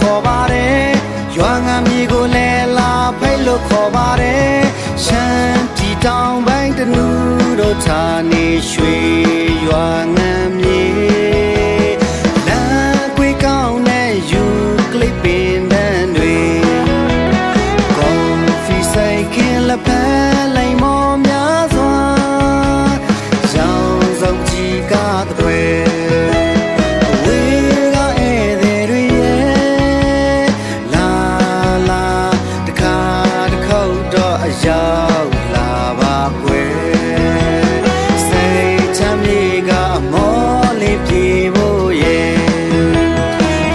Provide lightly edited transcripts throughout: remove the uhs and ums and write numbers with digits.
ခေါ်ပါတယ်ရွာငံမြေကိုလဲလာဖိတ်လို့ခေါ်ပါတယ်ရှမ်းပြည်တောင်ပိုင်းတနူးတို့ဌာနေရွှေရွာငံမြေလမ်းကွေးကောင်းတဲ့ယူကလစ်ပင်တန်းတွေကော်ဖီဆိုင်ခင်လက်ဖက်လိမ်မော်များစွာရောင်စုံကြီးကားတွေရောက်လာပါကွယ်စိတ်ချမ်းမြေကမောလေးပြေဖို့ရဲ့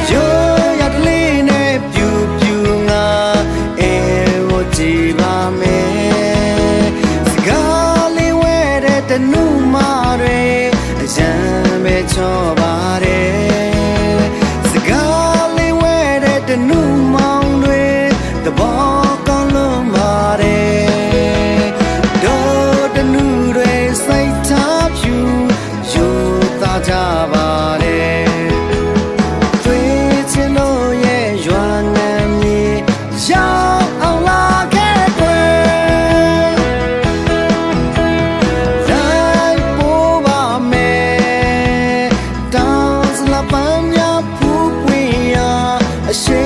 ရိုးရတလေးနဲ့ပြူပြူငါအဲဝကြည့်ပါမယ်စကားလေးဝဲတဲ့တနုမာတွေအရန်ပဲချောပါတယ်စကားလေးဝဲတဲ့တနုမောင်တွေတဘောကောင်းလုံးပါတယ်ကြပါတယ်တွေ့ချင်လို့ရဲ့ရွာငံမြေရောက်အောင်လာခဲ့ကွယ်လိုက်ပို့ပါမယ်တောင်စလာပန်းများဖူးပွင့်ရာအရှိ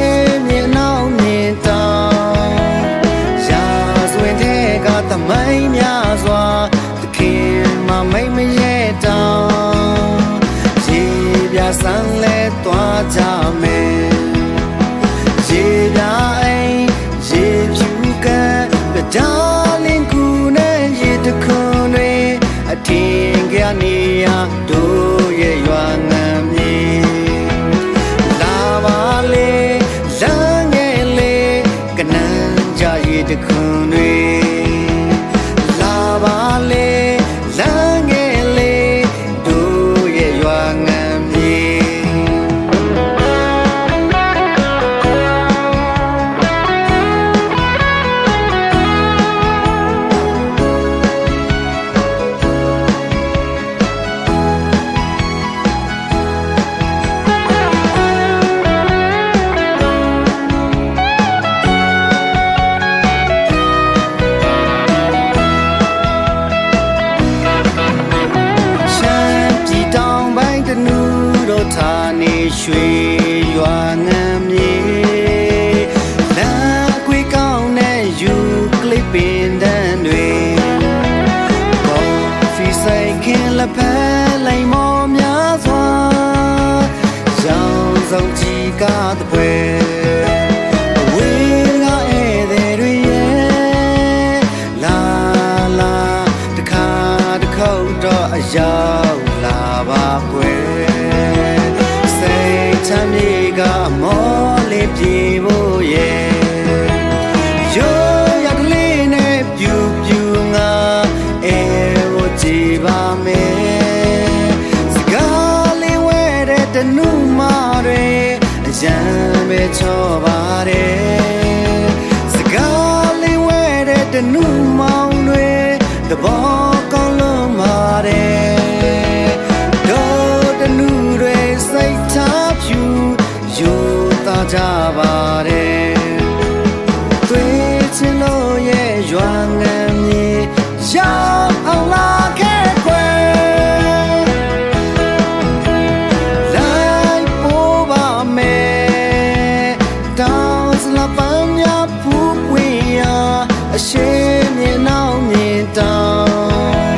မြေနောက်မြင်တောင်ရာဇဝင်တဲ့ကသမိုင်းများစွာသခင်မမိတ်မရဲ့တောင်ဆန်းလဲသွားကြမယ်ရေပြအိမ်ရေဖြူကဒါလင်းကူနဲ့ရေတခွန်တွေအထင်ကနေရတို့ရဲ့ရွာငံမြေလာပါလေလမ်းငယ်လေးကနန်းကြရေတခွန်တွေလာပါလေလမ်းငယ်လေးတို့ရဲ့ရွာငံဌာနေရွှေရွာငံမြေလမ်းကွေးကောင်းတဲ့ယူကလစ်ပင်တန်းတွေကော်ဖီဆိုင်ခင်လက်ဖက်လိမ်မော်များစွာရောင်စုံကြီးကားတဲ့ပွဲအဝေးကဧည့်သည်တွေရဲ့လာလာတခါတခေါက်တော့အရောက်လာပါကွယ်ချမ်းမြေကမောလေးပြေဖို့ရဲ့ရိုးရကလေးနဲ့ပြူပြူငါအဲဝကြည့်ပါမယ်စကားလေးဝဲတဲ့တနုမာတွေအရန်ပဲချောပါတယ်စကားလေးဝဲတဲ့တနုမောင်တွေတဘောကောင်းလုံးပါတယ်တို့တနုတွေစိတ်ထားယူသားကြပါတယ်တွေ့ချင်လို့ရဲ့ရွာငံမြေရောက်အောင်လာခဲ့ကွယ်လိုက်ပို့ပါမယ်တောင်စလာပန်းများဖူးပွင့်ရာအရှိမြေနောက်မြင်တောင်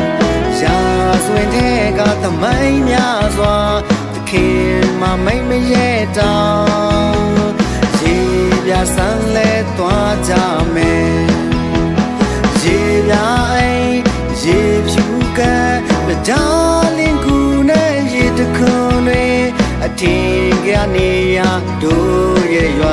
ရာဇဝင်တဲ့ကသမိုင်းများစွာခင်မမိတ်မရဲ့တောင်ရေပြဆန်းလဲသွားကြမယ်ရေပြအိမ်ရေဖြူကဒါလင်းကူနဲ့ရေ ထင်ကြနေရတို့ရဲ့ရွာ